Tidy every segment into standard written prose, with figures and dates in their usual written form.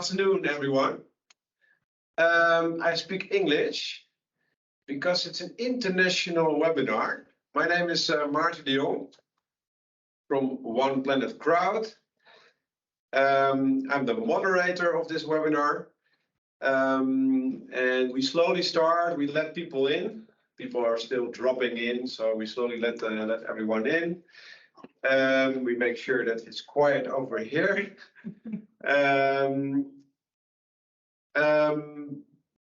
afternoon, everyone. I speak English because it's an international webinar. My name is Maarten de Jong from One Planet Crowd. I'm the moderator of this webinar. And we slowly start, we let people in. People are still dropping in, so we slowly let everyone in. We make sure that it's quiet over here.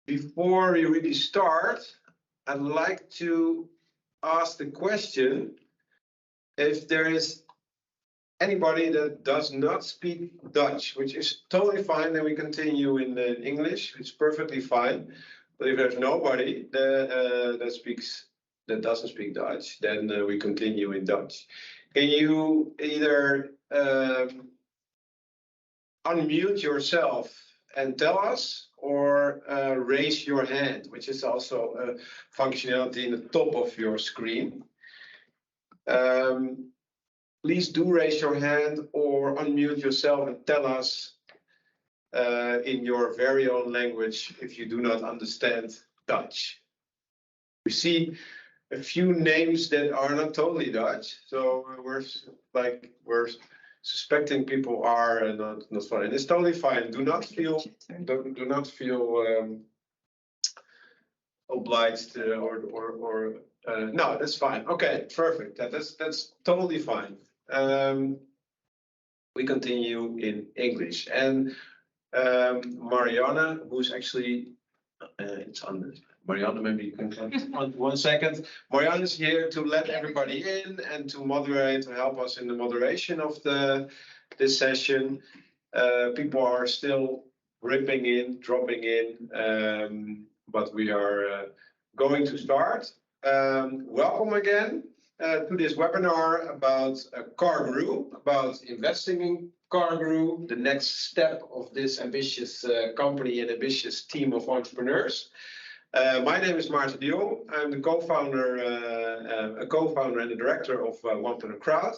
Before we really start, I'd like to ask the question if there is anybody that does not speak Dutch, which is totally fine, then we continue in English. It's perfectly fine. But if there's nobody that doesn't speak Dutch, then we continue in Dutch. Can you either unmute yourself and tell us, or raise your hand, which is also a functionality in the top of your screen. Please do raise your hand or unmute yourself and tell us in your very own language if you do not understand Dutch. We see a few names that are not totally Dutch, so we're suspecting people are not fine. And it's totally fine. Do not feel obliged or no, that's fine. Okay, perfect. That's totally fine. We continue in English, and Marianne, who's actually it's on the Marianne, maybe you can come on 1 second. Marianne is here to let everybody in and to moderate, to help us in the moderation of this session. People are still ripping in, dropping in, but we are going to start. Welcome again to this webinar about Cargoroo, about investing in Cargoroo, the next step of this ambitious company and ambitious team of entrepreneurs. My name is Maarten de Jong. I'm the co-founder and the director of One Planet Crowd,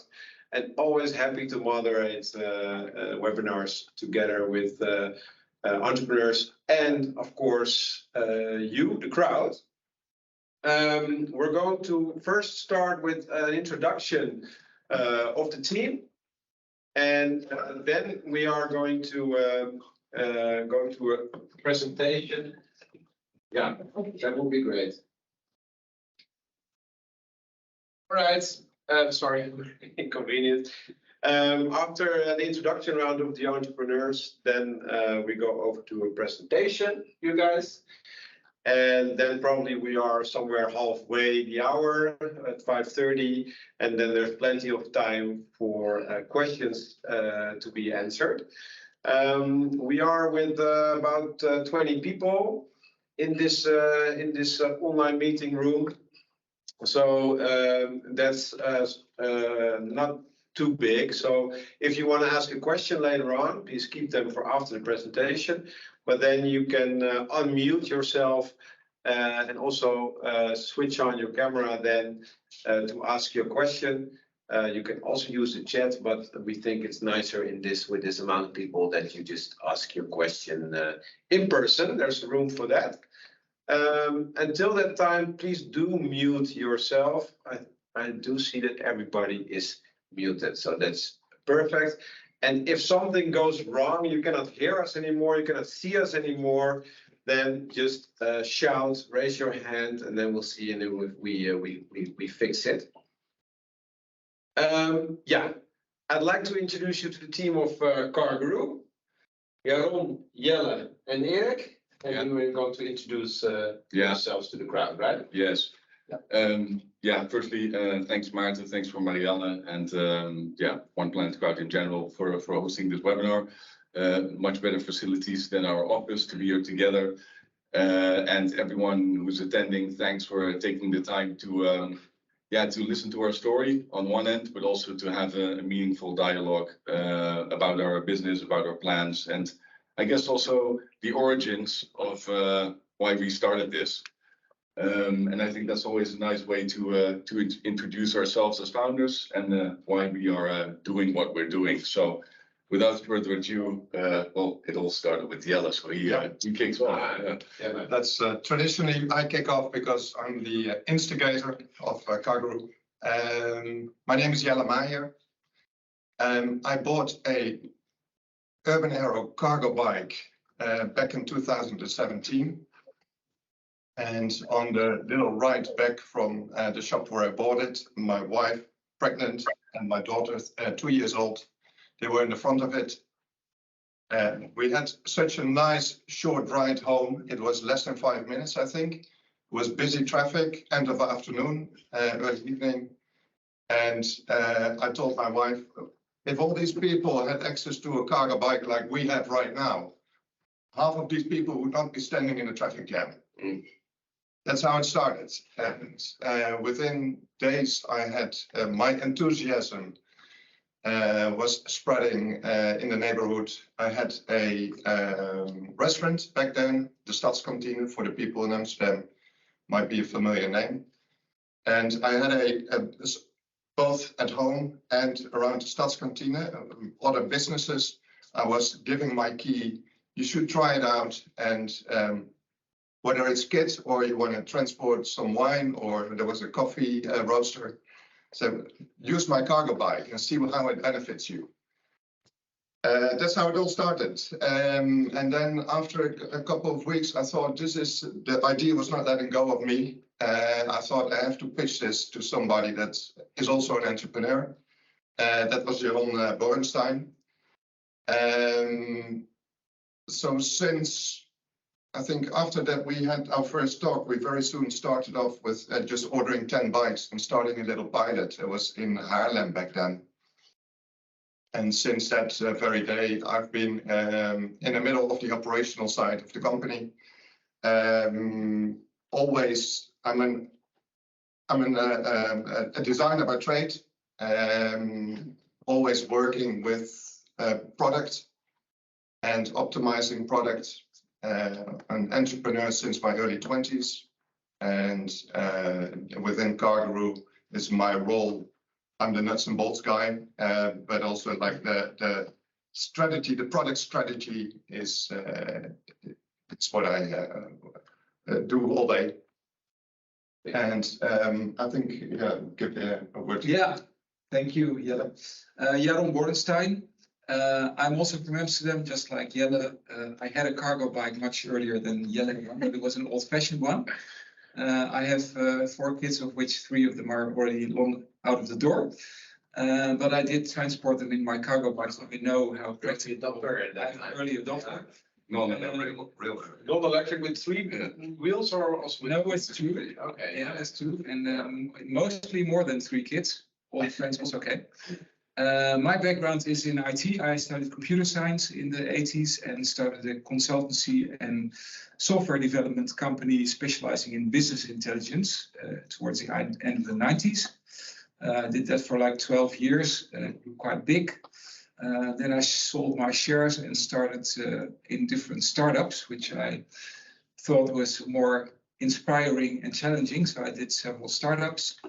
and always happy to moderate webinars together with entrepreneurs and, of course, you, the crowd. We're going to first start with an introduction of the team, and then we are going to go to a presentation. Yeah, that would be great. All right, sorry, inconvenient. After the introduction round of the entrepreneurs, then we go over to a presentation, you guys. And then probably we are somewhere halfway the hour at 5:30, and then there's plenty of time for questions to be answered. We are with about 20 people in this online meeting room, so that's not too big. So if you want to ask a question later on, please keep them for after the presentation. But then you can unmute yourself and also switch on your camera then to ask your question. You can also use the chat, but we think it's nicer with this amount of people that you just ask your question in person. There's room for that. Until that time, please do mute yourself. I do see that everybody is muted, so that's perfect. And if something goes wrong, you cannot hear us anymore, you cannot see us anymore, then just shout, raise your hand, and then we'll see and then we fix it. Yeah, I'd like to introduce you to the team of Cargoroo. Jaron, Jelle, and Erik. And we're going to introduce yourselves to the crowd, right? Yes. Firstly, thanks Maarten, thanks for Marianne, and One Planet Crowd in general for hosting this webinar. Much better facilities than our office to be here together. And everyone who's attending, thanks for taking the time to listen to our story on one end, but also to have a meaningful dialogue about our business, about our plans, and I guess also the origins of why we started this. And I think that's always a nice way to introduce ourselves as founders and why we are doing what we're doing. So without further ado, well, it all started with Jelle, so he kicks off. Yeah. That's traditionally I kick off because I'm the instigator of Cargoroo. My name is Jelle Meijer. I bought a Urban Aero cargo bike back in 2017. And on the little ride back from the shop where I bought it, my wife, pregnant, and my daughter, 2 years old, they were in the front of it. We had such a nice short ride home. It was less than 5 minutes, I think. It was busy traffic, end of afternoon, early evening. And I told my wife, if all these people had access to a cargo bike like we have right now, half of these people would not be standing in a traffic jam. That's how it started. And within days, I had my enthusiasm was spreading in the neighborhood. I had a restaurant back then, the Stadskantine, for the people in Amsterdam, might be a familiar name. And I had both at home and around the Stadskantine, other businesses. I was giving my key, you should try it out. And whether it's kids or you want to transport some wine or there was a coffee roaster, so use my cargo bike and see how it benefits you. That's how it all started. And then after a couple of weeks, I thought the idea was not letting go of me. I thought I have to pitch this to somebody that is also an entrepreneur. That was Jeroen Bornstein. So since I think after that we had our first talk, we very soon started off with just ordering 10 bikes and starting a little pilot. It was in Haarlem back then. And since that very day, I've been in the middle of the operational side of the company. Always, I'm a designer by trade. Always working with product and optimizing product. An entrepreneur since my early 20s, and within Cargoroo is my role. I'm the nuts and bolts guy, but also like the strategy, the product strategy is it's what I do all day. And I think give a word. Yeah, thank you, Jelle. Jeroen Bornstein. I'm also from Amsterdam, just like Jelle. I had a cargo bike much earlier than Jelle, but it was an old-fashioned one. I have 4 kids, of which 3 of them are already long out of the door. But I did transport them in my cargo bike, so we know how practical. Early adopter. Non-electric with 3 wheels or also? No, it's 2. Okay. Yeah, it's 2, and mostly more than 3 kids. All friends was okay. My background is in IT. I studied computer science in the 80s and started a consultancy and software development company specializing in business intelligence towards the end of the 90s. Did that for like 12 years, quite big. Then I sold my shares and started in different startups, which I thought was more inspiring and challenging. So I did several startups.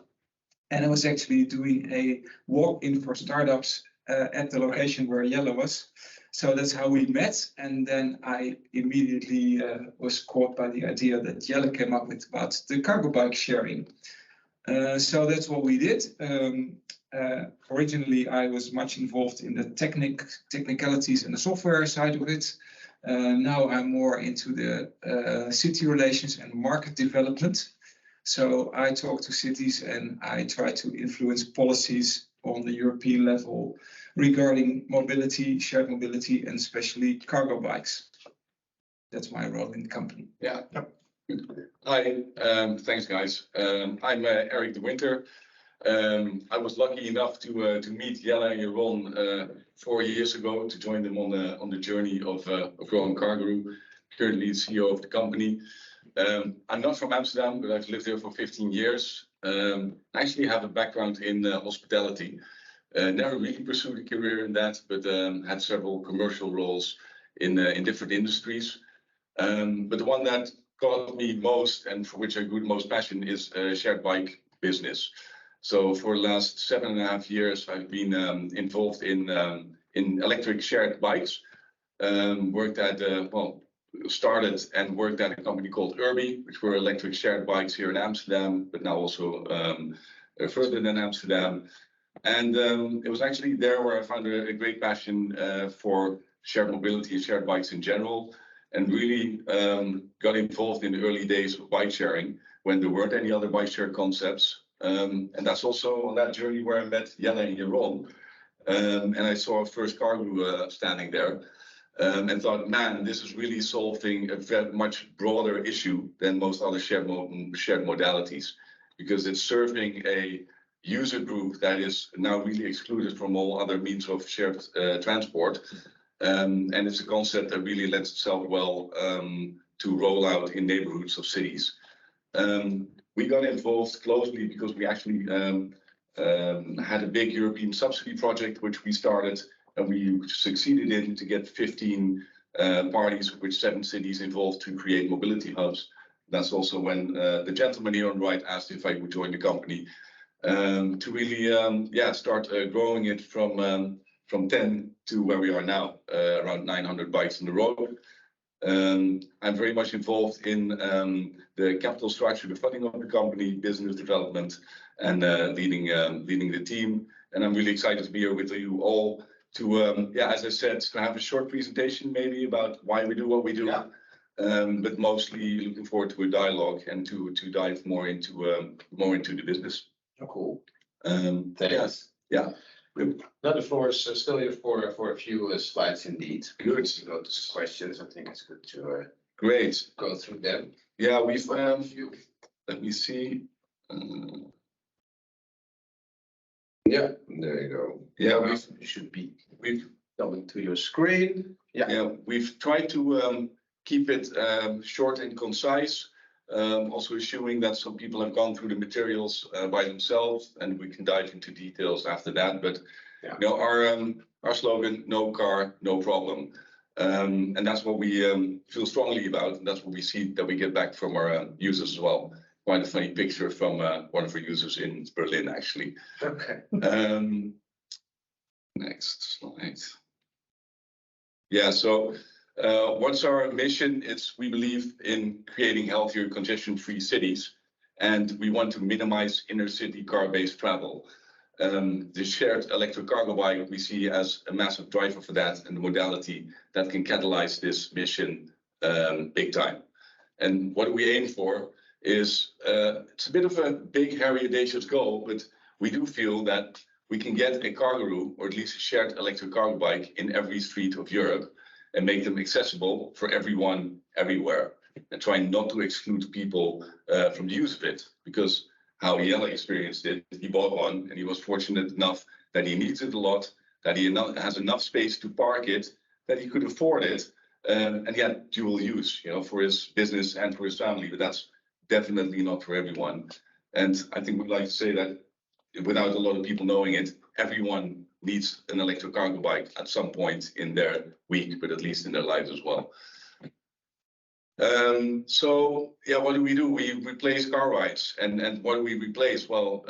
And I was actually doing a walk-in for startups at the location where Jelle was. So that's how we met. And then I immediately was caught by the idea that Jelle came up with about the cargo bike sharing. So that's what we did. Originally, I was much involved in the technicalities and the software side of it. Now I'm more into the city relations and market development. So I talk to cities and I try to influence policies on the European level regarding mobility, shared mobility, and especially cargo bikes. That's my role in the company. Yeah. Hi, thanks guys. I'm Eric de Winter. I was lucky enough to meet Jelle and Jeroen 4 years ago to join them on the journey of growing Cargoroo. Currently CEO of the company. I'm not from Amsterdam, but I've lived there for 15 years. I actually have a background in hospitality. Never really pursued a career in that, but had several commercial roles in different industries. But the one that caught me most and for which I grew the most passion is shared bike business. So for the last 7.5 years, I've been involved in in electric shared bikes. Worked at started and worked at a company called Urbi, which were electric shared bikes here in Amsterdam, but now also further than Amsterdam. And it was actually there where I found a great passion for shared mobility and shared bikes in general, and really got involved in the early days of bike sharing when there weren't any other bike share concepts. And that's also on that journey where I met Jelle and Jeroen. And I saw a first Cargoroo standing there. And thought, man, this is really solving a very much broader issue than most other shared modalities, because it's serving a user group that is now really excluded from all other means of shared transport. And it's a concept that really lends itself well to roll out in neighborhoods of cities. We got involved closely because we actually had a big European subsidy project, which we started. And we succeeded in to get 15 parties, of which 7 cities involved, to create mobility hubs. That's also when the gentleman here on the right asked if I would join the company to really, start growing it from 10 to where we are now, around 900 bikes on the road. I'm very much involved in the capital structure, the funding of the company, business development, and leading the team. And I'm really excited to be here with you all. To as I said, to have a short presentation maybe about why we do what we do, but mostly looking forward to a dialogue and to dive more into the business. Oh, cool. Thanks. Yeah. Now the floor is still here for a few slides indeed. Good. To go to some questions. I think it's good to Great. go through them. Yeah, we've let me see. Yeah, there you go. Yeah, you should be coming to your screen. Yeah, we've tried to keep it short and concise. Also assuming that some people have gone through the materials by themselves, and we can dive into details after that. But you know, our slogan, no car, no problem. And that's what we feel strongly about, and that's what we see that we get back from our users as well. Quite a funny picture from one of our users in Berlin, actually. Okay. Next slide. Yeah, so what's our mission? It's we believe in creating healthier, congestion-free cities, and we want to minimize inner city car-based travel. The shared electric cargo bike we see as a massive driver for that, and the modality that can catalyze this mission big time. And what we aim for is it's a bit of a big, hairy, audacious goal, but we do feel that we can get a Cargoroo, or at least a shared electric cargo bike, in every street of Europe and make them accessible for everyone, everywhere, and try not to exclude people from the use of it. Because how Jelle experienced it, he bought one and he was fortunate enough that he needs it a lot, that he has enough space to park it, that he could afford it, and he had dual use, you know, for his business and for his family. But that's definitely not for everyone. And I think we'd like to say that without a lot of people knowing it, everyone needs an electric cargo bike at some point in their week, but at least in their lives as well. So yeah, what do? We replace car rides, and what do we replace? Well,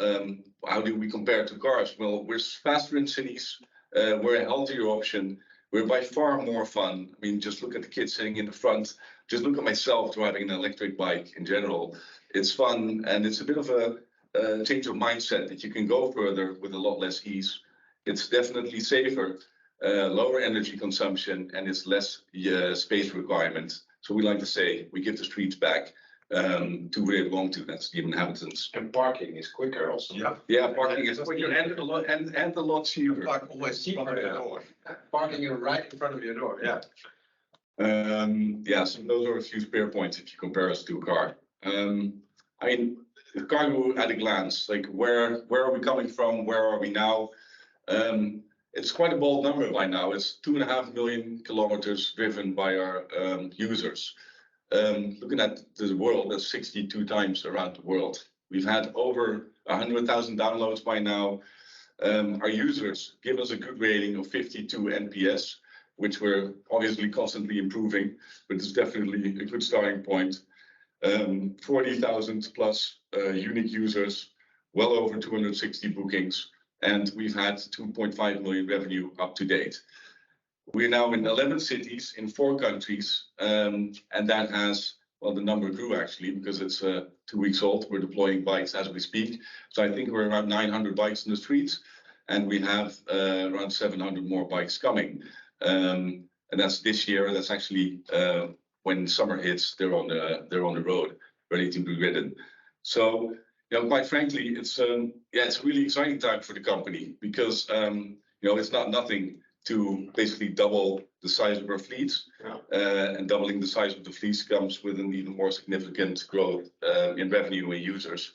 how do we compare to cars? Well, we're faster in cities. We're a healthier option. We're by far more fun. I mean, just look at the kids sitting in the front. Just look at myself driving an electric bike in general. It's fun, and it's a bit of a change of mindset that you can go further with a lot less ease. It's definitely safer, lower energy consumption, and it's less space requirement. So we like to say we give the streets back to where they belong to. That's the inhabitants. And parking is quicker also. Yeah, parking is quicker and a lot cheaper. Park always cheaper than the door. Parking right in front of your door. Yeah. Yeah, so those are a few spare points if you compare us to a car. I mean, the Cargoroo at a glance, like where are we coming from? Where are we now? It's quite a bold number by now. It's 2.5 million kilometers driven by our users. Looking at the world, that's 62 times around the world. We've had over 100,000 downloads by now. Our users give us a good rating of 52 NPS, which we're obviously constantly improving, but it's definitely a good starting point. 40,000 plus unique users, well over 260 bookings. and we've had 2.5 million revenue up to date. We're now in 11 cities in 4 countries, and that has, well, the number grew actually because it's 2 weeks old. We're deploying bikes as we speak. So I think we're around 900 bikes in the streets, and we have around 700 more bikes coming. And that's this year. That's actually when summer hits, they're on the road, ready to be ridden. So, quite frankly, it's a really exciting time for the company because it's not nothing to basically double the size of our fleets, and doubling the size of the fleets comes with an even more significant growth in revenue and users.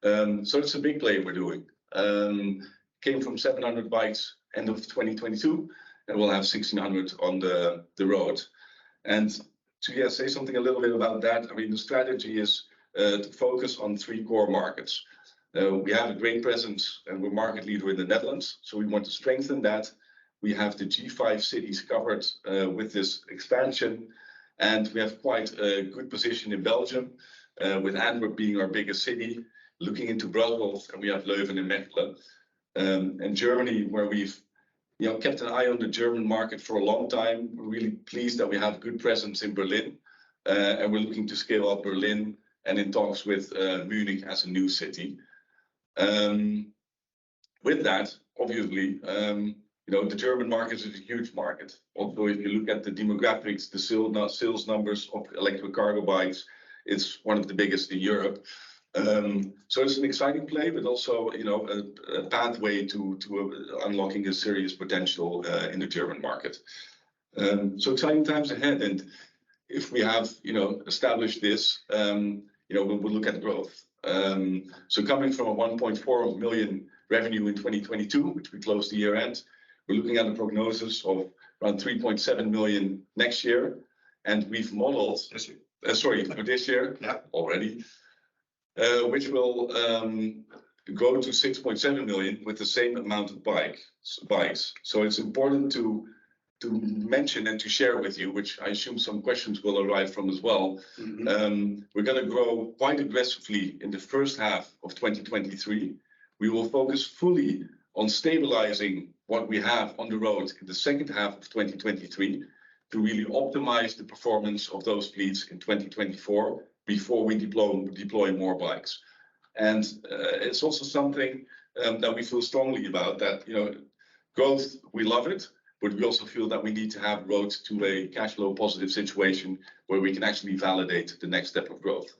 So it's a big play we're doing. Came from 700 bikes end of 2022, and we'll have 1,600 on the road. And to say something a little bit about that, I mean, the strategy is to focus on 3 core markets. We have a great presence, and we're market leader in the Netherlands, so we want to strengthen that. We have the G5 cities covered with this expansion, and we have quite a good position in Belgium, with Antwerp being our biggest city, looking into Brussels, and we have Leuven and Mechelen. And Germany, where we've kept an eye on the German market for a long time. We're really pleased that we have good presence in Berlin, and we're looking to scale up Berlin and in talks with Munich as a new city. With that, obviously, the German market is a huge market. Although if you look at the demographics, the sales numbers of electric cargo bikes, it's one of the biggest in Europe. So it's an exciting play, but also a pathway to unlocking a serious potential in the German market. So exciting times ahead, and if we have established this, we'll look at growth. So coming from a 1.4 million revenue in 2022, which we closed the year end, we're looking at a prognosis of around 3.7 million next year, and we've modeled for this year already, which will go to 6.7 million with the same amount of bikes. So it's important to mention and to share with you, which I assume some questions will arrive from as well. We're going to grow quite aggressively in the first half of 2023. We will focus fully on stabilizing what we have on the road in the second half of 2023 to really optimize the performance of those fleets in 2024 before we deploy more bikes. And it's also something that we feel strongly about, that growth, we love it, but we also feel that we need to have road to a cash flow positive situation where we can actually validate the next step of growth.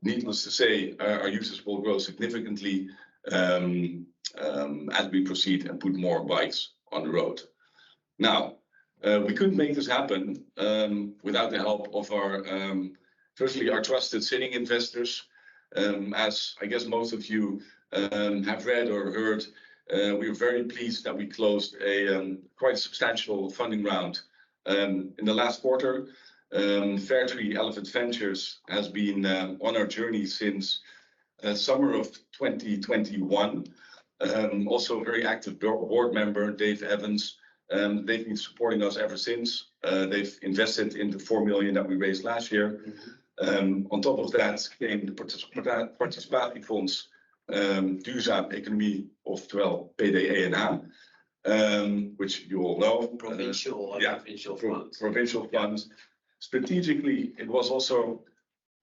Needless to say, our users will grow significantly as we proceed and put more bikes on the road. Now, we couldn't make this happen without the help of firstly, our trusted sitting investors. As I guess most of you have read or heard, we were very pleased that we closed a quite substantial funding round in the last quarter. Fairtree Elephant Ventures has been on our journey since summer of 2021. Also a very active board member, Dave Evans. They've been supporting us ever since. They've invested in the 4 million that we raised last year. On top of that came the participatiefonds Duurzaam Economie, oftewel PDE&A, which you all know. Provincial funds. Provincial funds. Strategically, it was also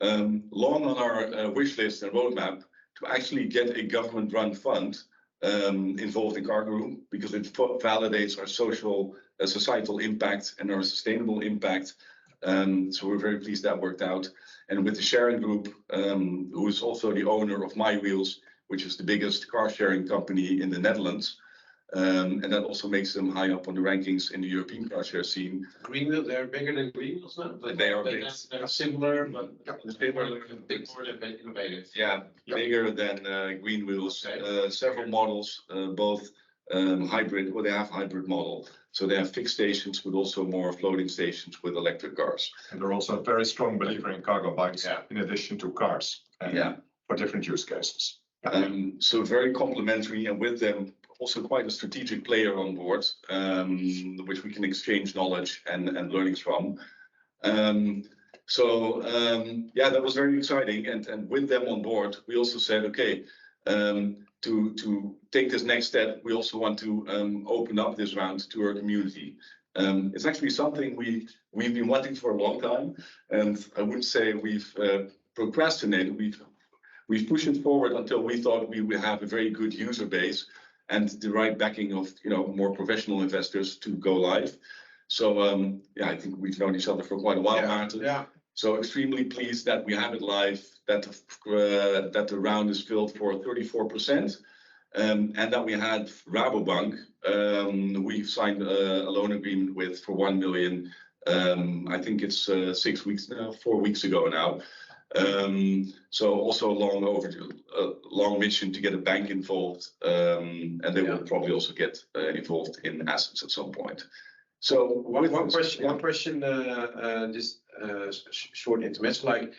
long on our wish list and roadmap to actually get a government-run fund involved in Cargoroo, because it validates our societal impact and our sustainable impact. So we're very pleased that worked out. And with the sharing group, who is also the owner of My Wheels, which is the biggest car sharing company in the Netherlands, and that also makes them high up on the rankings in the European car share scene. Greenwheel, they're bigger than Greenwheels now? They are big. They're similar, but a bit more innovative. Yeah, bigger than Greenwheels. Several models, both hybrid, well, they have hybrid model. So they have fixed stations, but also more floating stations with electric cars. And they're also a very strong believer in cargo bikes, in addition to cars, for different use cases. So very complementary, and with them also quite a strategic player on board, which we can exchange knowledge and learnings from. That was very exciting. And with them on board, we also said, okay, to take this next step, we also want to open up this round to our community. It's actually something we've been wanting for a long time, and I wouldn't say we've procrastinated. We've pushed it forward until we thought we would have a very good user base and the right backing of more professional investors to go live. So yeah, I think we've known each other for quite a while, Maarten. Yeah. So extremely pleased that we have it live, that the round is filled for 34%, and that we had Rabobank. We've signed a loan agreement with for 1 million. I think it's 6 weeks now, 4 weeks ago now. So also long overdue, long mission to get a bank involved, and they will probably also get involved in assets at some point. So one question, just short intermezzo, like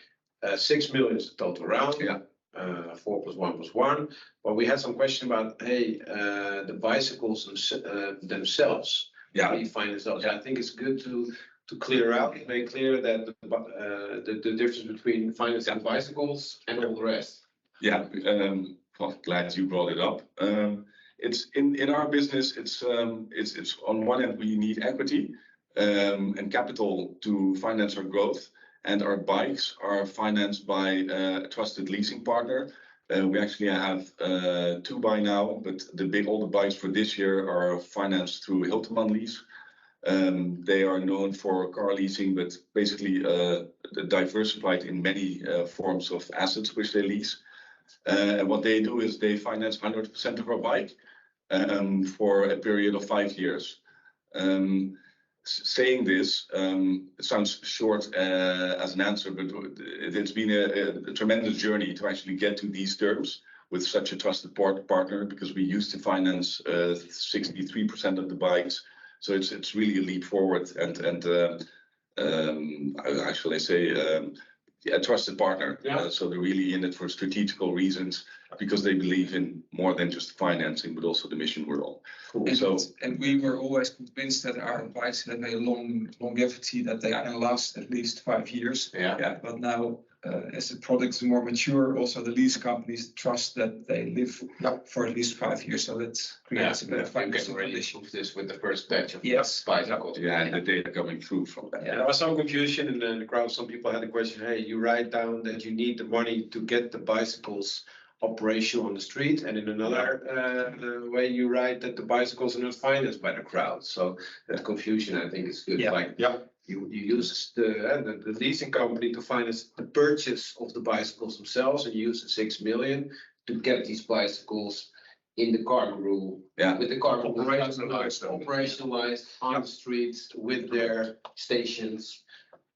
6 million is the total round. Yeah. 4 + 1 + 1. But we had some question about, hey, the bicycles themselves. Yeah. How do you finance those? I think it's good to make clear that the difference between financing bicycles and all the rest. Yeah, well, glad you brought it up. It's in our business. It's on one end we need equity and capital to finance our growth, and our bikes are financed by a trusted leasing partner. We actually have 2 by now, but all the bikes for this year are financed through Hilterman Lease. They are known for car leasing, but basically diversified in many forms of assets which they lease. And what they do is they finance 100% of our bike for a period of 5 years. Saying this, it sounds short as an answer, but it's been a tremendous journey to actually get to these terms with such a trusted partner, because we used to finance 63% of the bikes. So it's really a leap forward, and how shall I say, a trusted partner. Yeah. So they're really in it for strategical reasons, because they believe in more than just financing, but also the mission we're on. Cool. And we were always convinced that our bikes had a longevity, that they can last at least 5 years. Yeah. But now, as the product is more mature, also the lease companies trust that they live for at least 5 years. So that creates a better financial condition. This with the first batch of bicycles. Yeah, and the data coming through from that. Yeah, there was some confusion in the crowd. Some people had a question, hey, you write down that you need the money to get the bicycles operational on the street, and in another way you write that the bicycles are not financed by the crowd. So that confusion, I think, is good. You use the leasing company to finance the purchase of the bicycles themselves, and you use the 6 million to get these bicycles in the Cargoroo, with the Cargoroo operationalized on the streets with their stations,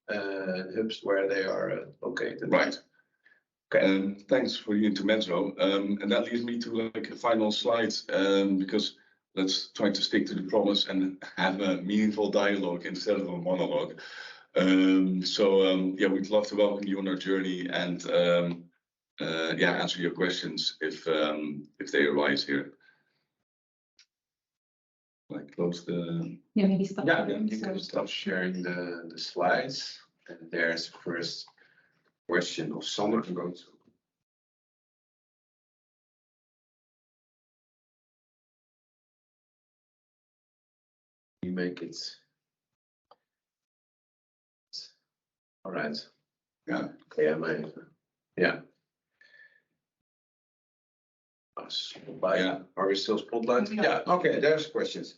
hubs where they are located. Right. Okay. Thanks for the intermezzo. And that leads me to like a final slide, because let's try to stick to the promise and have a meaningful dialogue instead of a monologue. Yeah, we'd love to welcome you on our journey and answer your questions if they arise here. Like close the. Yeah, maybe stop. Yeah, you can stop sharing the slides. And there's the first question of Sander. I'm going to. You make it. All right. Yeah. Okay, yeah. Are we still spotlight? Yeah. Okay, there's questions.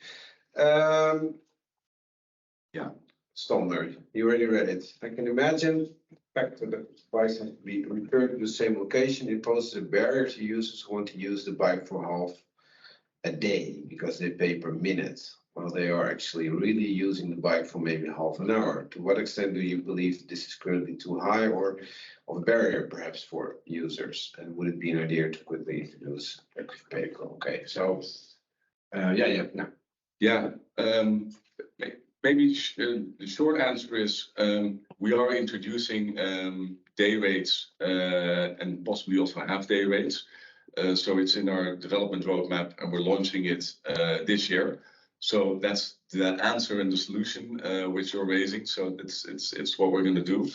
Stomner, you already read it. I can imagine back to the bikes have to be returned to the same location. It poses a barrier to users who want to use the bike for half a day because they pay per minute, while they are actually really using the bike for maybe half an hour. To what extent do you believe this is currently too high or of a barrier perhaps for users? And would it be an idea to quickly introduce electric vehicle? Okay, so Maybe the short answer is we are introducing day rates and possibly also half-day rates. So it's in our development roadmap, and we're launching it this year. So that's that answer and the solution which you're raising. So it's what we're going to do.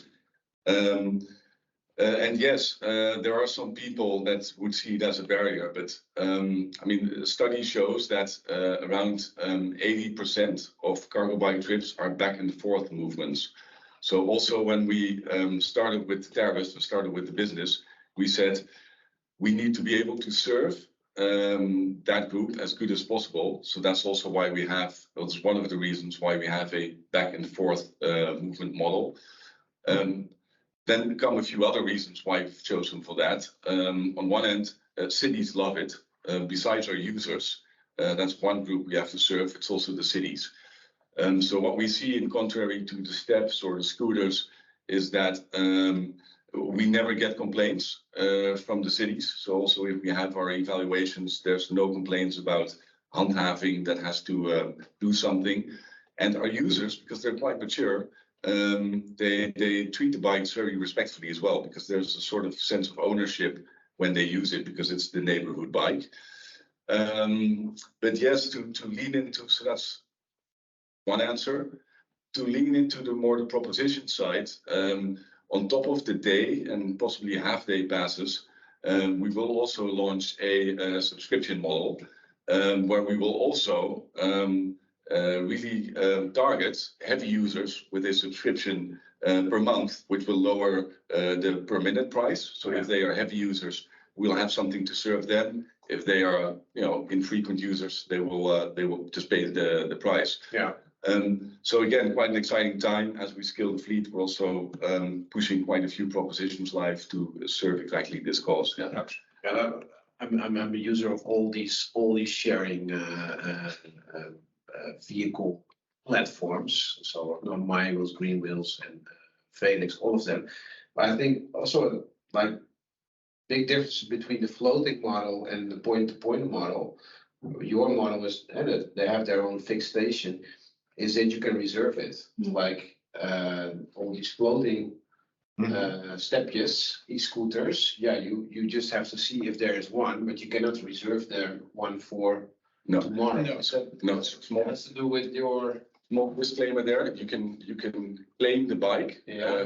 And yes, there are some people that would see it as a barrier, but I mean, the study shows that around 80% of cargo bike trips are back and forth movements. So also when we started with Tervis, we started with the business, we said we need to be able to serve that group as good as possible. So that's also why we have, that's one of the reasons why we have a back and forth movement model. Then come a few other reasons why we've chosen for that. On one end, cities love it. Besides our users, that's one group we have to serve. It's also the cities. So what we see, in contrary to the steps or the scooters, is that we never get complaints from the cities. So also if we have our evaluations, there's no complaints about handhaving that has to do something. And our users, because they're quite mature, they treat the bikes very respectfully as well, because there's a sort of sense of ownership when they use it, because it's the neighborhood bike. But yes, to lean into, so that's one answer. To lean into the more proposition side, on top of the day and possibly half-day passes, we will also launch a subscription model where we will also really target heavy users with a subscription per month, which will lower the per minute price. So if they are heavy users, we'll have something to serve them. If they are, infrequent users, they will just pay the price. Yeah. So again, quite an exciting time as we scale the fleet. We're also pushing quite a few propositions live to serve exactly this cause. Yeah. Yeah, I'm a user of all these sharing vehicle platforms. So My Wheels, Green Wheels, and Felix, all of them. But I think also like big difference between the floating model and the point-to-point model. Your model is, and they have their own fixed station, is that you can reserve it. Like all these floating stepjes, e-scooters, yeah, you just have to see if there is one, but you cannot reserve there one for tomorrow. No. So No, it's small. it has to do with your Small disclaimer there. You can claim the bike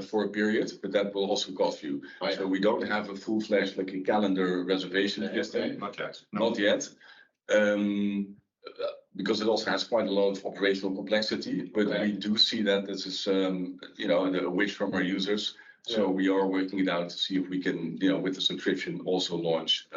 for a period, but that will also cost you. So we don't have a full-fledged like a calendar reservation system. Not yet. Not yet. Because it also has quite a lot of operational complexity, but we do see that this is, a wish from our users. So we are working it out to see if we can, with the subscription, also launch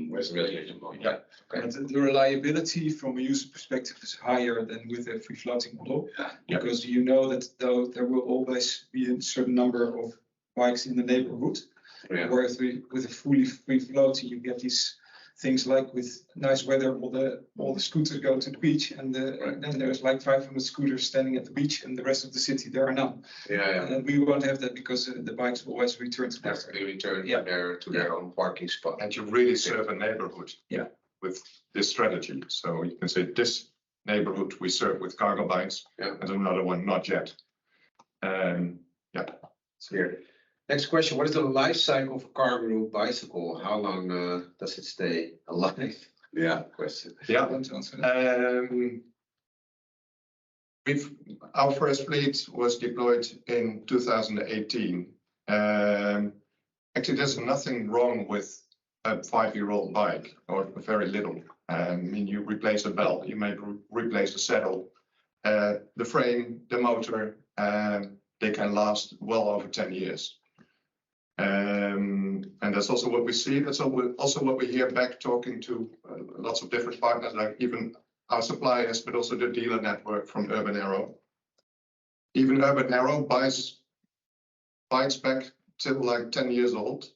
reservation. Yeah. And the reliability from a user perspective is higher than with a free floating model, because you know that though there will always be a certain number of bikes in the neighborhood. Whereas with a fully free floating, you get these things like with nice weather, all the scooters go to the beach, and then there's like 500 scooters standing at the beach, and the rest of the city there are none. And we won't have that because the bikes will always return to their to their own parking spot. And you really serve a neighborhood with this strategy. So you can say this neighborhood we serve with cargo bikes, and another one not yet. It's here. Next question, what is the life cycle of a Cargoroo bicycle? How long does it stay alive? Yeah. Question. Yeah. Our first fleet was deployed in 2018. Actually, there's nothing wrong with a 5-year-old bike, or very little. I mean, you replace a belt, you may replace the saddle, the frame, the motor, they can last well over 10 years. And that's also what we see. That's also what we hear back talking to lots of different partners, like even our suppliers, but also the dealer network from Urban Arrow. Even Urban Arrow buys bikes back till like 10 years old,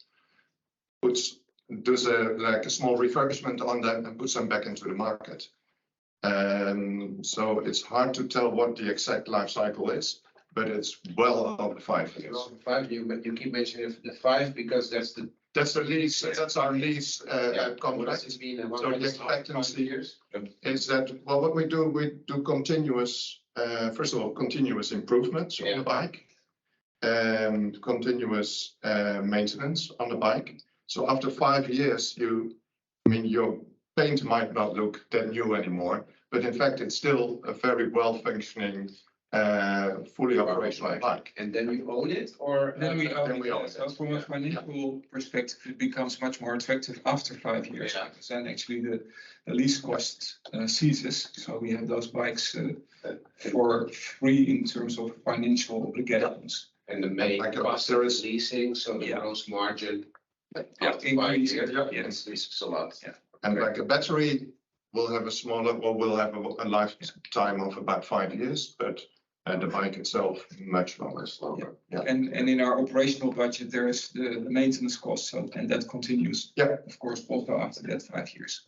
does a small refurbishment on them and puts them back into the market. So it's hard to tell what the exact life cycle is, but it's well over 5 years. Well, 5, you keep mentioning the 5 because that's the lease. That's our lease contract. What does this mean? So the expectancy is that, well, what we do continuous, first of all, continuous improvements on the bike, and continuous maintenance on the bike. So after 5 years, your paint might not look that new anymore, but in fact, it's still a very well-functioning fully operational bike. And then we own it, or? Then we own we own it. it. So from a financial perspective, it becomes much more attractive after 5 years. Yeah. Because then actually the lease cost ceases. So we have those bikes for free in terms of financial obligations. And the main Like a cost there is is- leasing, so the Yeah. gross margin. Yeah, after 5 increase, years, yeah. increases a lot. Yeah. And Okay. like a battery will have a smaller, or will have a lifetime of about 5 years, but the bike itself much longer. Yeah. And in our operational budget, there is the maintenance cost, so, and that continues. Yeah. Of course, also after that 5 years.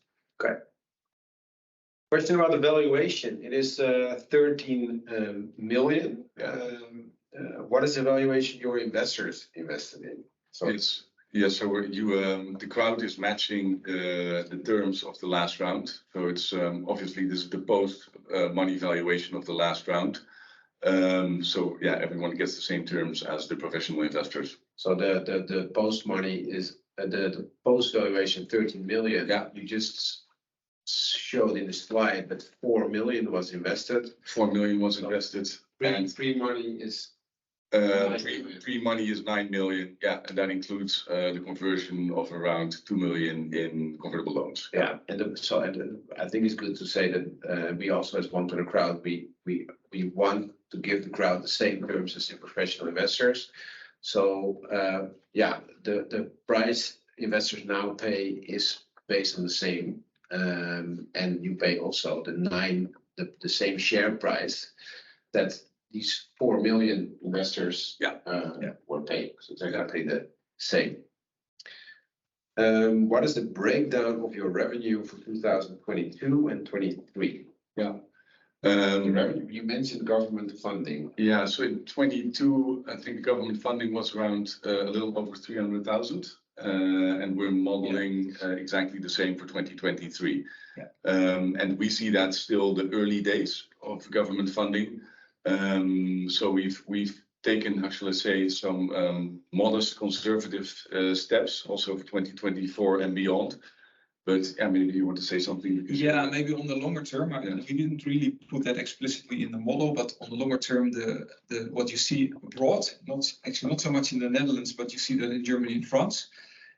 Question about the valuation. It is 13 million. What is the valuation your investors invested in? So It's, yes, so the crowd is matching the terms of the last round. So it's obviously this is the post money valuation of the last round. So yeah, everyone gets the same terms as the professional investors. So the post money is the post valuation 13 million. Yeah. You just showed in the slide that 4 million was invested. 4 million was invested, and Free money is pre-money is 9 million. Yeah, and that includes the conversion of around 2 million in convertible loans. yeah. And I think it's good to say that we also as one to the crowd we want to give the crowd the same terms as the professional investors. So yeah, the price investors now pay is based on the same. And you pay also the same share price that these 4 million investors were paying. So it's exactly the same. What is the breakdown of your revenue for 2022 and 23? The revenue, you mentioned government funding. Yeah, so in 22, I think the government funding was around a little over 300,000. And we're modeling exactly the same for 2023. Yeah. And we see that still the early days of government funding. So we've taken, how shall I say, some modest conservative steps also for 2024 and beyond. But yeah, maybe you want to say something. Yeah, maybe on the longer term, we didn't really put that explicitly in the model, but on the longer term, the what you see abroad, not so much in the Netherlands, but you see that in Germany and France,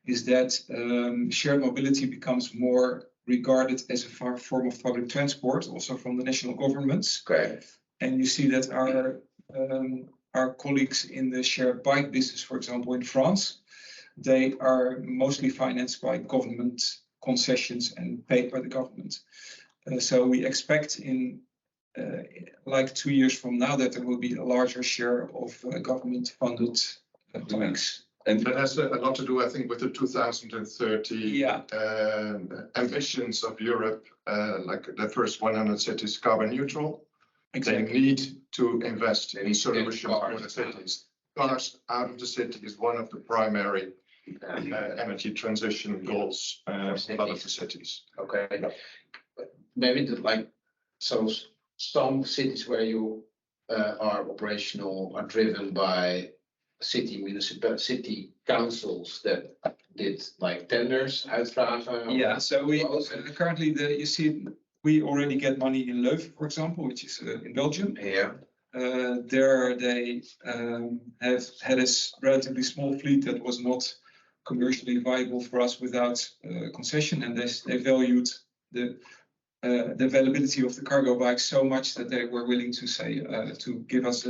is that shared mobility becomes more regarded as a form of public transport, also from the national governments. Okay. And you see that our colleagues in the shared bike business, for example, in France, they are mostly financed by government concessions and paid by the government. So we expect in like 2 years from now that there will be a larger share of government-funded bikes. And that has a lot to do, I think, with the 2030 ambitions of Europe, like the first 100 cities carbon neutral. Exactly. They need to invest in solutions for cars. the cities. Cars out of the city is one of the primary energy transition goals for a lot of the cities. Okay. Maybe so some cities where you are operational are driven by city councils that did like tenders, uitvragen. Yeah, so we currently you see we already get money in Leuven, for example, which is in Belgium. Yeah. There they have had a relatively small fleet that was not commercially viable for us without concession, and they valued the availability of the cargo bikes so much that they were willing to say to give us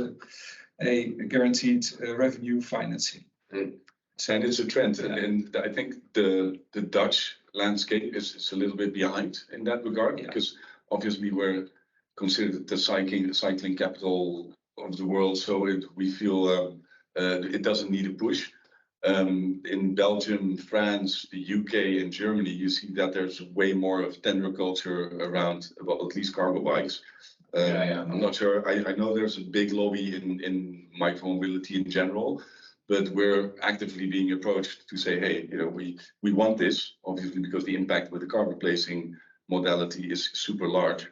a guaranteed revenue financing. And it's a trend, and I think the Dutch landscape is a little bit behind in that regard, because obviously we're considered the cycling capital of the world, so we feel it doesn't need a push. In Belgium, France, the UK, and Germany, you see that there's way more of tender culture around, well, at least cargo bikes. I'm not sure. I know there's a big lobby in micromobility in general, but we're actively being approached to say, hey, we want this, obviously, because the impact with the car replacing modality is super large.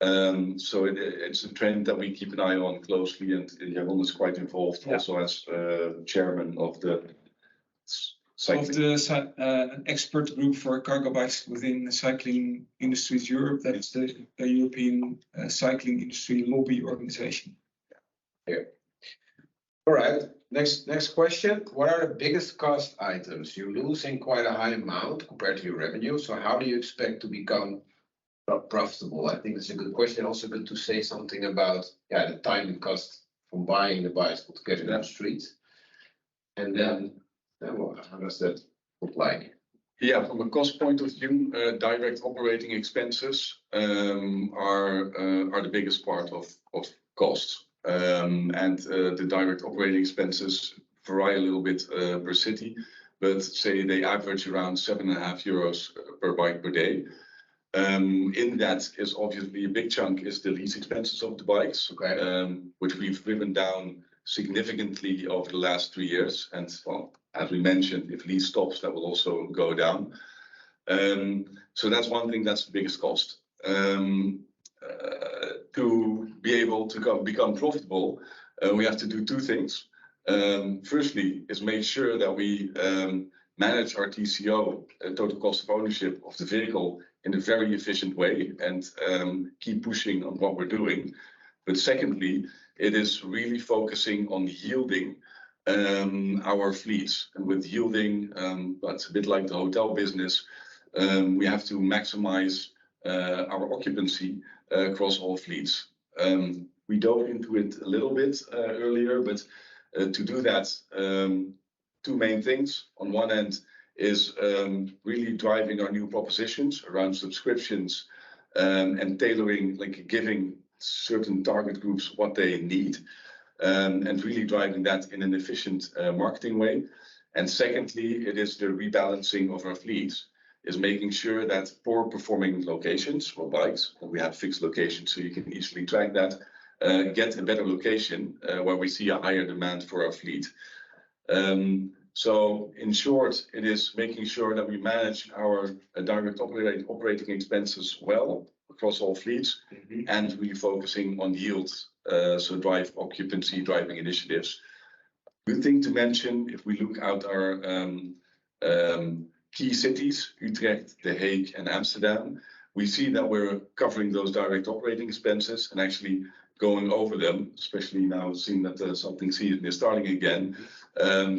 So it's a trend that we keep an eye on closely, and Jeroen is quite involved also as chairman of the expert group for cargo bikes within Cycling Industries Europe. That's the European Cycling Industry Lobby Organization. All right, next question. What are the biggest cost items? You're losing quite a high amount compared to your revenue, so how do you expect to become profitable? I think it's a good question. Also good to say something about the time it costs from buying the bicycle to get it on the street. And then well, how does that look like? Yeah, from a cost point of view, direct operating expenses are the biggest part of costs. And the direct operating expenses vary a little bit per city, but say they average around €7.5 per bike per day. In that is obviously a big chunk is the lease expenses of the bikes, which we've driven down significantly over the last 3 years. And well, as we mentioned, if lease stops, that will also go down. So that's one thing, that's the biggest cost. To be able to become profitable, we have to do two things. Firstly, is make sure that we manage our TCO, total cost of ownership of the vehicle, in a very efficient way and keep pushing on what we're doing. But secondly, it is really focusing on yielding our fleets. And with yielding, that's a bit like the hotel business. We have to maximize our occupancy across all fleets. We dove into it a little bit earlier, but to do that, two main things. On one end is really driving our new propositions around subscriptions and tailoring, like giving certain target groups what they need, and really driving that in an efficient marketing way. And secondly, it is the rebalancing of our fleets, is making sure that poor performing locations for bikes, and we have fixed locations so you can easily track that, get a better location where we see a higher demand for our fleet. So in short, it is making sure that we manage our direct operating expenses well across all fleets, and really focusing on yield, so drive occupancy, driving initiatives. Good thing to mention, if we look at our key cities, Utrecht, The Hague, and Amsterdam, we see that we're covering those direct operating expenses and actually going over them, especially now seeing that something season is starting again.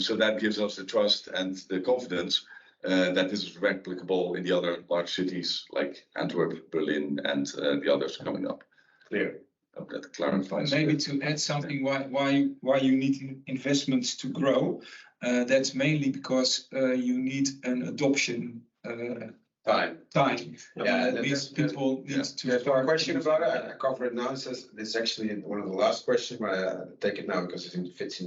So that gives us the trust and the confidence that this is replicable in the other large cities like Antwerp, Berlin, and the others coming up. Clear. Hope that clarifies. Maybe to add something, why you need investments to grow. That's mainly because you need an adoption Time. Yeah, these people need to. There's one question about it. I cover it now. It says it's actually one of the last questions, but I take it now because I think it fits in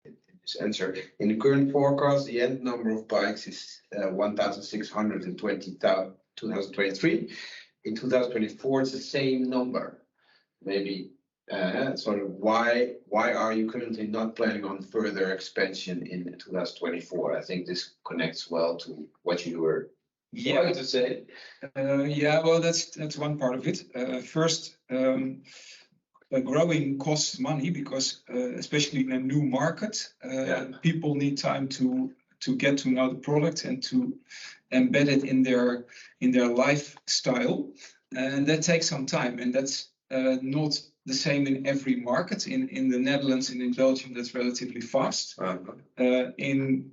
this answer. In the current forecast, the end number of bikes is 1,600 in 2023. In 2024, it's the same number. Maybe sort of why are you currently not planning on further expansion in 2024? I think this connects well to what you were trying to say. Well, that's one part of it. First, growing costs money because especially in a new market, people need time to get to know the product and to embed it in their lifestyle, and that takes some time, and that's not the same in every market. In the Netherlands and in Belgium, that's relatively fast. In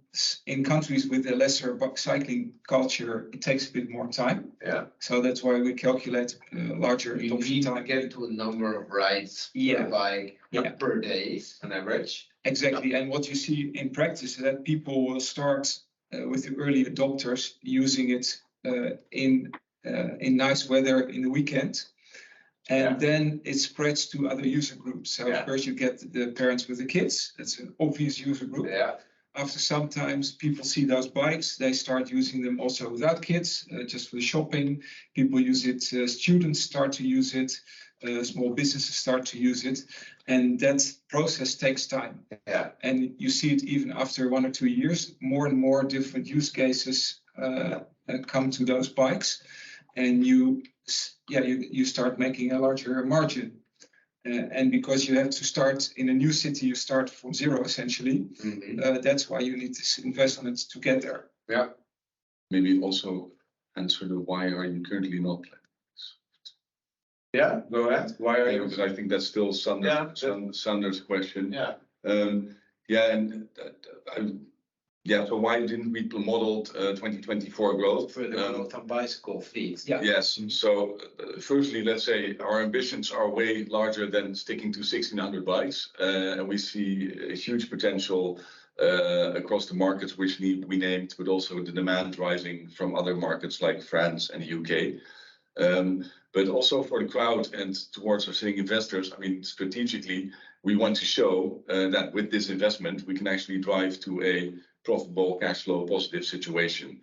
countries with a lesser cycling culture, it takes a bit more time. So that's why we calculate larger adoption time. You get to a number of rides per bike per day on average. Exactly, and what you see in practice is that people will start with the early adopters using it in nice weather in the weekend. And then it spreads to other user groups. So first you get the parents with the kids. That's an obvious user group. After sometimes people see those bikes, they start using them also without kids, just for shopping. People use it, students start to use it, small businesses start to use it. And that process takes time. And you see it even after 1 or 2 years, more and more different use cases come to those bikes. And you start making a larger margin. And because you have to start in a new city, you start from zero essentially. That's why you need this investment to get there. Maybe also answer the why are you currently not planning this? Yeah, go ahead. Why are you? Because I think that's still Sander's question. Yeah. Yeah, and yeah, so why didn't we model 2024 growth? For the growth on bicycle fleet. Yeah. Yes. So firstly, let's say our ambitions are way larger than sticking to 1,600 bikes. And we see a huge potential across the markets which we named, but also the demand rising from other markets like France and the UK. But also for the crowd and towards our sitting investors, I mean, strategically, we want to show that with this investment, we can actually drive to a profitable cash flow positive situation.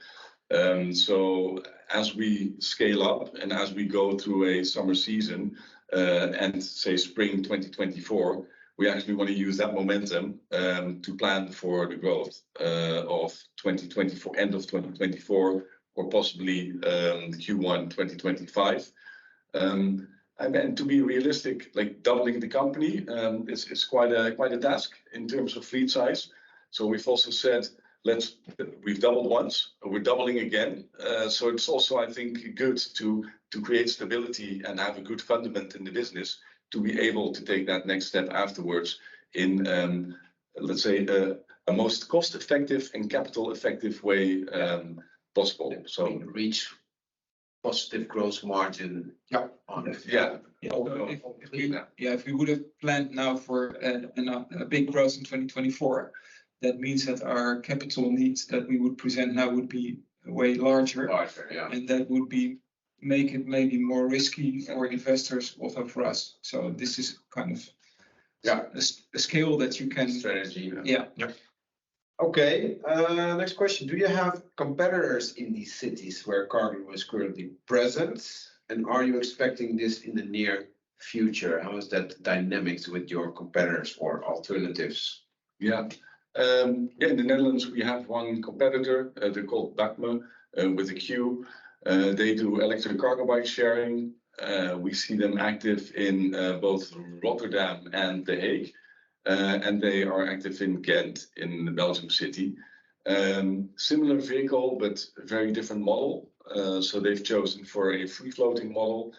So as we scale up and as we go through a summer season and say spring 2024, we actually want to use that momentum to plan for the growth of 2024, end of 2024, or possibly Q1 2025. And then to be realistic, like doubling the company is quite a task in terms of fleet size. So we've also said, we've doubled once, we're doubling again. So it's also, I think, good to create stability and have a good fundament in the business to be able to take that next step afterwards in, let's say, a most cost-effective and capital-effective way possible. So reach positive gross margin. Yeah. On it. Yeah. If we would have planned now for a big growth in 2024, that means that our capital needs that we would present now would be way larger. Yeah. And that would make it maybe more risky for investors, also for us. So this is kind of a scale that you can. Strategy. Yeah. Okay, next question. Do you have competitors in these cities where Cargoroo is currently present? And are you expecting this in the near future? How is that dynamics with your competitors or alternatives? Yeah. In the Netherlands, we have one competitor. They're called Bakme with a Q. They do electric cargo bike sharing. We see them active in both Rotterdam and The Hague. And they are active in Ghent, in the Belgium city. Similar vehicle, but very different model. So they've chosen for a free-floating model,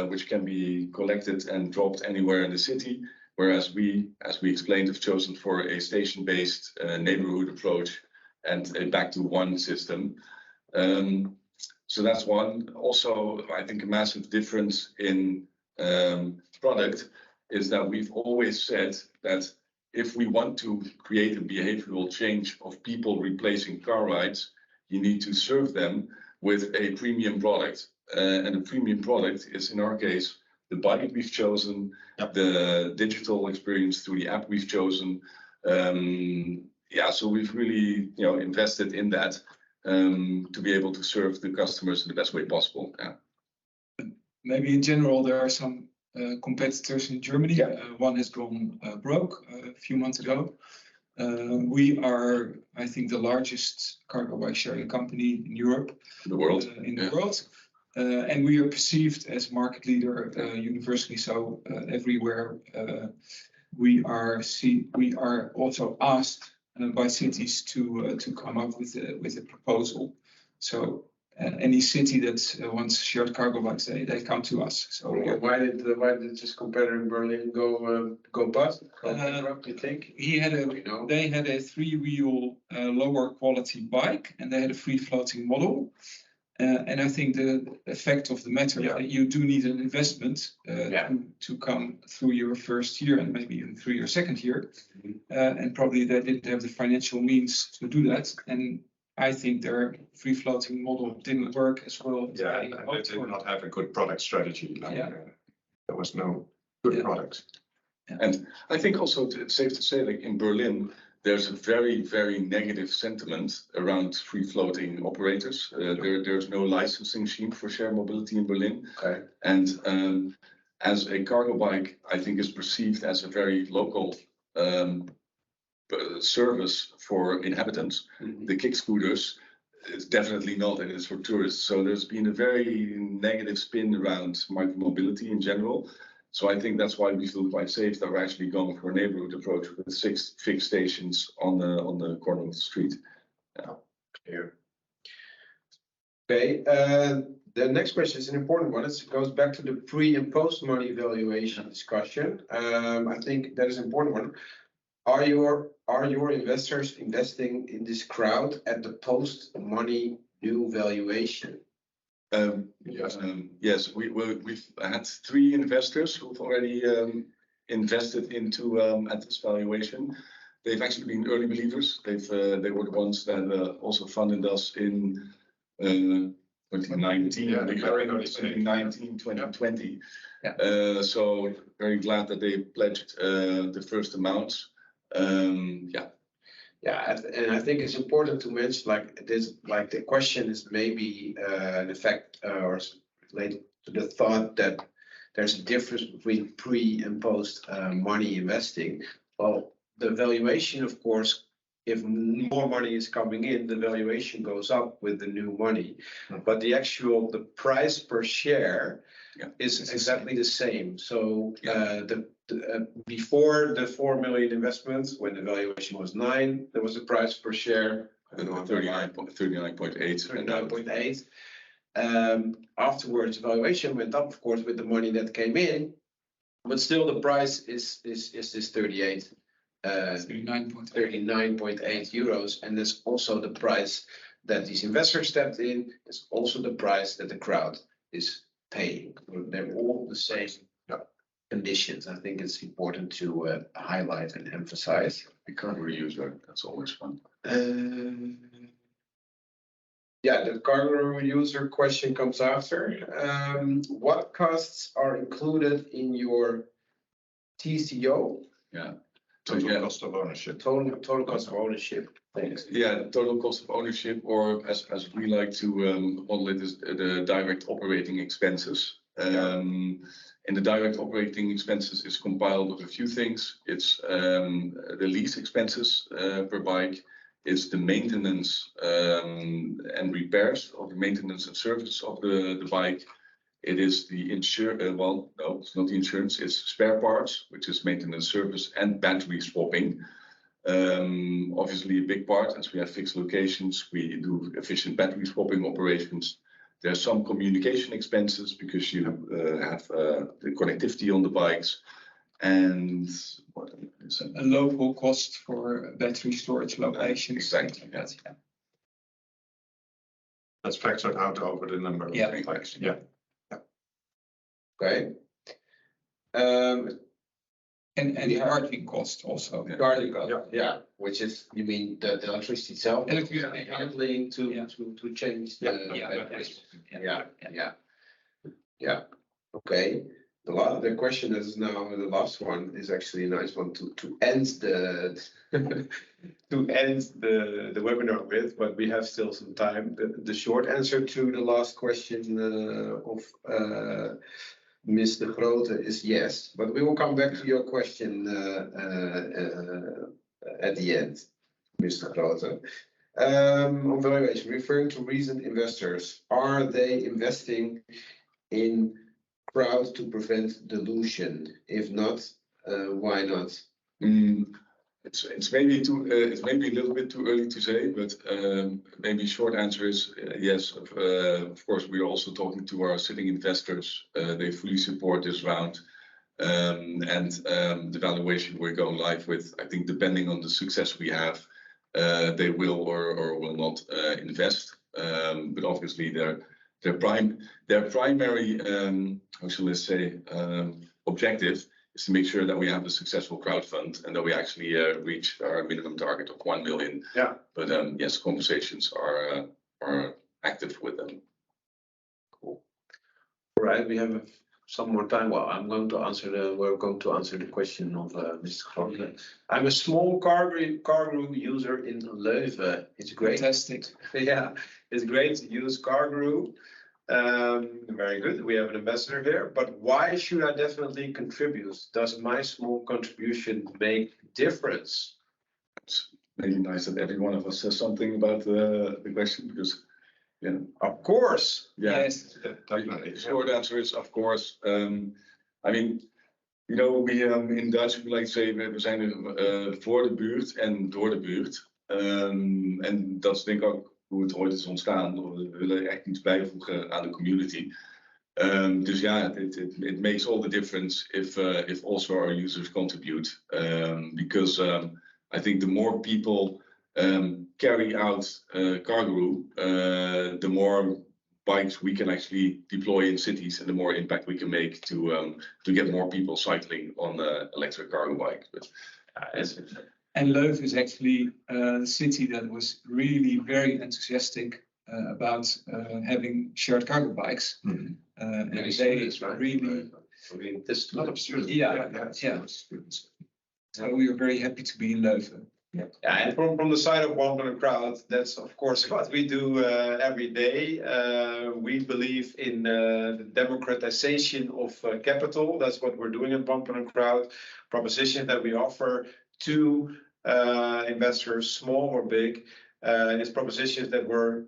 which can be collected and dropped anywhere in the city. Whereas we, as we explained, have chosen for a station-based neighborhood approach and a back-to-one system. So that's one. Also, I think a massive difference in product is that we've always said that if we want to create a behavioral change of people replacing car rides, you need to serve them with a premium product. And a premium product is, in our case, the bike we've chosen, the digital experience through the app we've chosen. So we've really, invested in that to be able to serve the customers in the best way possible. Yeah. Maybe in general, there are some competitors in Germany. One has gone broke a few months ago. We are, I think, the largest cargo bike sharing company in Europe. In the world. And we are perceived as market leader universally. So everywhere we are also asked by cities to come up with a proposal. So any city that wants shared cargo bikes, they come to us. So why did this competitor in Berlin go bust? You think? They had a 3-wheel lower quality bike, and they had a free floating model. And I think the effect of the matter that you do need an investment to come through your first year and maybe even through your second year. And probably they didn't have the financial means to do that. And I think their free floating model didn't work as well. They did not have a good product strategy. There was no good product. And I think also it's safe to say, like in Berlin, there's a very, very negative sentiment around free-floating operators. There's no licensing scheme for shared mobility in Berlin. Okay. And as a cargo bike, I think is perceived as a very local service for inhabitants. The kick scooters is definitely not, and it's for tourists. So there's been a very negative spin around micromobility in general. So I think that's why we feel quite safe that we're actually going for a neighborhood approach with 6 fixed stations on the corner of the street. Clear. Okay. The next question is an important one. It goes back to the pre and post money valuation discussion. I think that is an important one. Are your investors investing in this crowd at the post money new valuation? Yes, we've had 3 investors who've already invested into at this valuation. They've actually been early believers. They were the ones that also funded us in 2019, Yeah, very early 2019, 2020. Yeah. So very glad that they pledged the first amounts. Yeah, and I think it's important to mention, like this, like the question is maybe an effect or related to the thought that there's a difference between pre and post money investing. Well, the valuation, of course, if more money is coming in, the valuation goes up with the new money. But the price per share is exactly the same. So before the 4 million investments, when the valuation was 9, there was a price per share 39.8. 39.8. Afterwards, valuation went up, of course, with the money that came in, but still the price is this 39.8 euros, and that's also the price that these investors stepped in. It's also the price that the crowd is paying. They're all the same conditions. I think it's important to highlight and emphasize. The Cargoroo user, that's always fun. Yeah, the Cargoroo user question comes after. What costs are included in your TCO? Total cost of ownership. Total cost of ownership. Thanks. Yeah, total cost of ownership, or as we like to model it, is the direct operating expenses. And the direct operating expenses is compiled of a few things. It's the lease expenses per bike. It's the maintenance and repairs of the maintenance and service of the bike. It is the insurance. Well, no, it's not the insurance. It's spare parts, which is maintenance, service, and battery swapping. Obviously, a big part, as we have fixed locations, we do efficient battery swapping operations. There's some communication expenses because you have the connectivity on the bikes, and what is A local cost for battery storage locations. Exactly. Like that, yeah. That's factored out over the number of bikes. Yeah. Okay. And charging cost also. Charging cost, yeah. Which is, you mean the electricity itself? Electricity, handling to change the batteries. Yeah. Okay. The question that is now the last one is actually a nice one to end the the webinar with, but we have still some time. The short answer to the last question of Mr. Grote is yes, but we will come back to your question at the end, Mr. Grote. On valuation, referring to recent investors, are they investing in crowd to prevent dilution? If not, why not? It's maybe a little bit too early to say, but maybe short answer is yes. Of course, we are also talking to our sitting investors. They fully support this round, and the valuation we're going live with. I think depending on the success we have, they will or will not invest. But obviously, their primary how shall I say objective is to make sure that we have a successful crowdfund and that we actually reach our minimum target of 1 million. Yeah. But yes, conversations are active with them. Cool. All right, we have some more time. Well, we're going to answer the question of Mr. Grote. I'm a small Cargoroo user in Leuven. It's great. Fantastic. Yeah, it's great to use Cargoroo. Very good. We have an ambassador here, but why should I definitely contribute? Does my small contribution make difference? It's maybe nice that every one of us says something about the question, because Of course. Yes. The short answer is of course. I mean, we in Dutch we like to say we zijn voor de buurt en door de buurt. En dat is denk ik ook hoe het ooit is ontstaan. We willen echt iets bijvoegen aan de community. Dus ja, it makes all the difference if also our users contribute. Because I think the more people carry out Cargoroo, the more bikes we can actually deploy in cities and the more impact we can make to get more people cycling on electric cargo bike. But, and Leuven is actually a city that was really very enthusiastic about having shared cargo bikes. Mm-hmm. And they really, I mean, there's a lot of students. yeah. So we are very happy to be in Leuven. Yeah, and from the side of One Crowd, that's of course what we do every day. We believe in the democratization of capital. That's what we're doing at One Crowd. Proposition that we offer to investors, small or big. It's propositions that were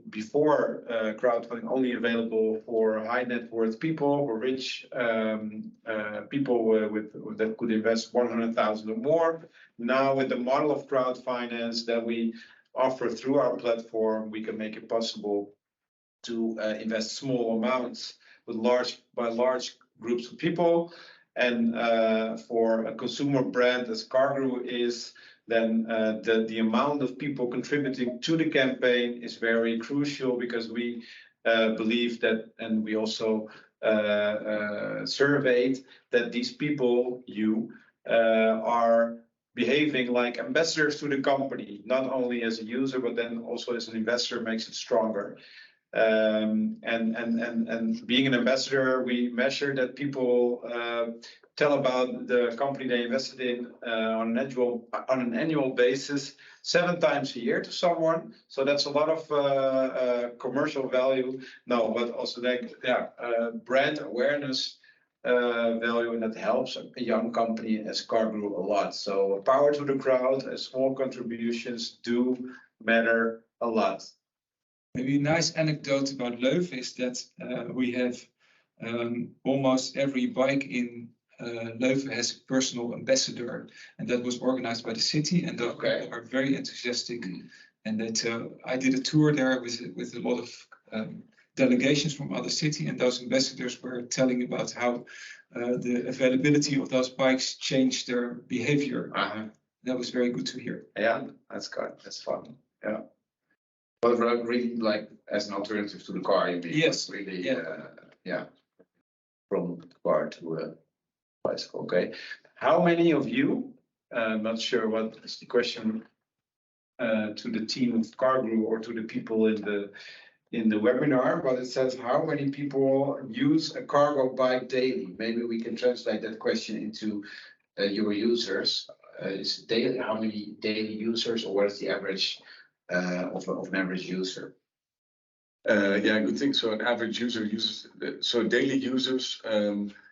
before crowdfunding only available for high net worth people or rich people with that could invest 100,000 or more. Now with the model of crowd finance that we offer through our platform, we can make it possible to invest small amounts with large groups of people. And for a consumer brand as Cargoroo is, then the amount of people contributing to the campaign is very crucial, because we believe that, and we also surveyed that these people, are behaving like ambassadors to the company, not only as a user, but then also as an investor, makes it stronger. And being an ambassador, we measure that people tell about the company they invested in on an annual basis 7 times a year to someone. So that's a lot of commercial value. No, but also brand awareness value, and that helps a young company as Cargoroo a lot. So power to the crowd, and small contributions do matter a lot. Maybe a nice anecdote about Leuven is that we have almost every bike in Leuven has a personal ambassador, and that was organized by the city, and those people are very enthusiastic. And that I did a tour there with a lot of delegations from other cities, and those ambassadors were telling about how the availability of those bikes changed their behavior. That was very good to hear. Yeah, that's good. That's fun. Yeah. But really, like as an alternative to the car, you mean? Yes. Really, from the car to a bicycle. Okay. How many of you? I'm not sure what is the question to the team of Cargoroo or to the people in the webinar, but it says how many people use a cargo bike daily? Maybe we can translate that question into your users. Is daily, how many daily users, or what is the average of an average user? Yeah, good thing. So an average user uses, so daily users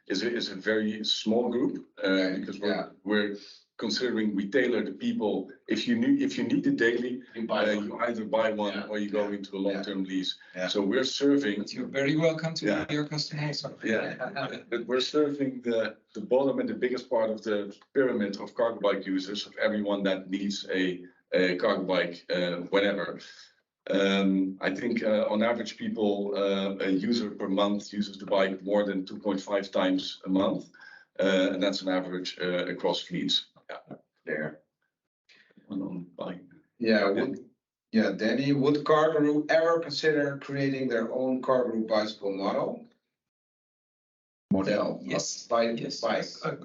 is a very small group, because we're considering we tailor the people. If you need it daily, you either buy one or you go into a long-term lease. So we're serving. But you're very welcome to be your customers. But we're serving the bottom and the biggest part of the pyramid of cargo bike users, of everyone that needs a cargo bike whenever. I think on average, people, a user per month uses the bike more than 2.5 times a month, and that's an average across fleets. There. On bike. Danny, would Cargoroo ever consider creating their own Cargoroo bicycle model? Yes. Bike.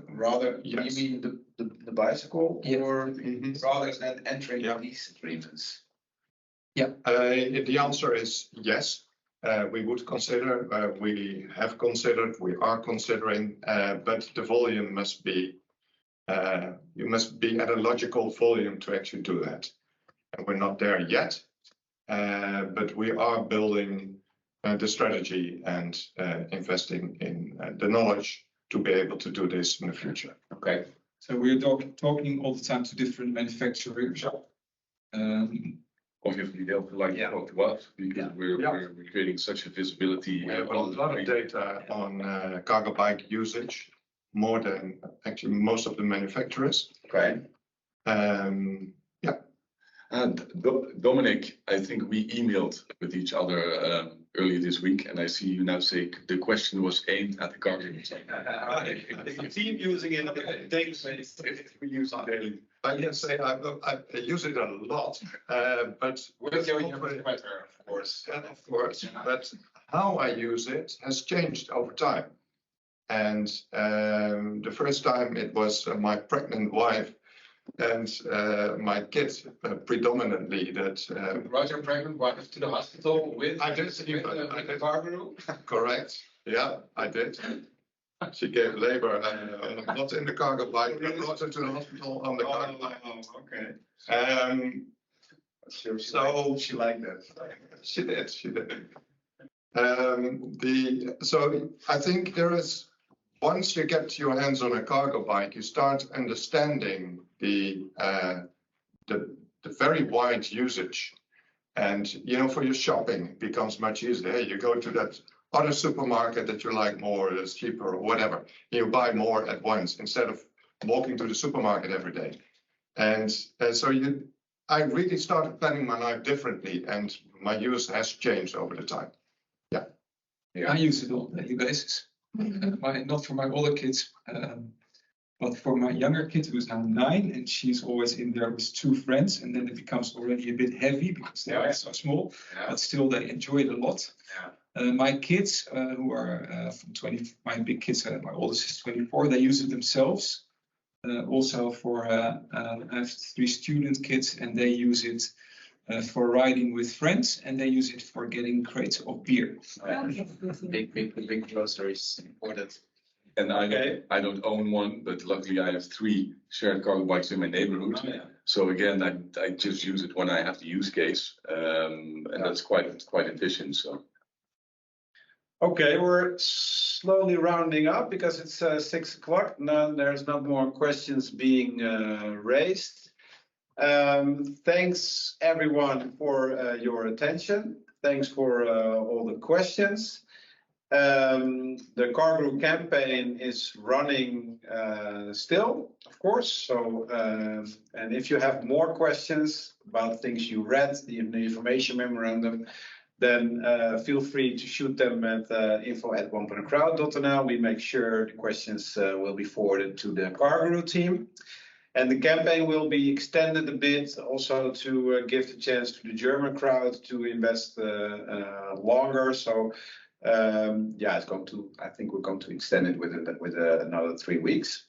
Rather, yes. you mean the bicycle, or rather than entering Yeah. these agreements? The answer is yes. We would consider, we have considered, we are considering, but the volume must be, you must be at a logical volume to actually do that. And we're not there yet, but we are building the strategy and investing in the knowledge to be able to do this in the future. Okay. So we're talking all the time to different manufacturers. Obviously, they'll like to talk to us because we're creating such a visibility. We have a lot of data on cargo bike usage, more than actually most of the manufacturers. Okay. And Dominic, I think we emailed with each other earlier this week, and I see you now say the question was aimed at the Cargoroo. The team using it on a daily basis. We use it daily. I can say I use it a lot, but With your better, of course. yeah, of course. But how I use it has changed over time. And the first time it was my pregnant wife and my kids predominantly that. Brought your pregnant wife to the hospital with. I did. I did. Cargoroo. Correct. Yeah, I did. She gave labor, not in the cargo bike. I brought her to the hospital on the cargo bike. Okay. So she liked that. she did. She did. So I think there is, once you get your hands on a cargo bike, you start understanding the very wide usage, and for your shopping it becomes much easier. You go to that other supermarket that you like more, that's cheaper or whatever. You buy more at once instead of walking to the supermarket every day. And so I really started planning my life differently, and my use has changed over the time. Yeah. I use it on a daily basis. Not for my older kids, but for my younger kid who's now 9, and she's always in there with 2 friends, and then it becomes already a bit heavy because they are so small, but still they enjoy it a lot. My kids who are from 20, my big kids, my oldest is 24, they use it themselves. Also for, I have 3 student kids, and they use it for riding with friends, and they use it for getting crates of beer. Big groceries important. And I don't own one, but luckily I have 3 shared cargo bikes in my neighborhood. Oh, yeah. So again, I just use it when I have the use case, and that's quite efficient. So. Okay, we're slowly rounding up because it's 6 o'clock. Now there's not more questions being raised. Thanks everyone for your attention. Thanks for all the questions. The Cargoroo campaign is running still, of course. So, and if you have more questions about things you read, the information memorandum, then feel free to shoot them at info@oneplancrowd.nl. We make sure the questions will be forwarded to the Cargoroo team. And the campaign will be extended a bit also to give the chance to the German crowd to invest longer. So yeah, I think we're going to extend it with another 3 weeks.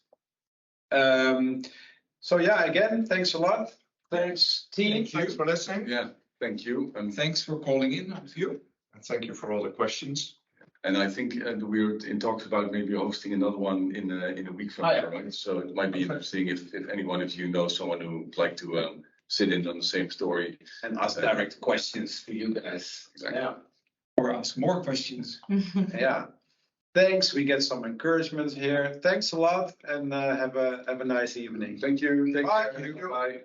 So yeah, again, thanks a lot. Thanks, team. Thanks for listening. Yeah, thank you. And Thanks for calling in, all of you. And thank you for all the questions. And I think we're in talks about maybe hosting another one in a week from now, right? So it might be interesting if anyone of you knows someone who would like to sit in on the same story. And ask direct questions to you guys. Exactly. Yeah. Or ask more questions. Yeah. Thanks. We get some encouragement here. Thanks a lot, and have a nice evening. Thank you. Bye. Thank you. Bye.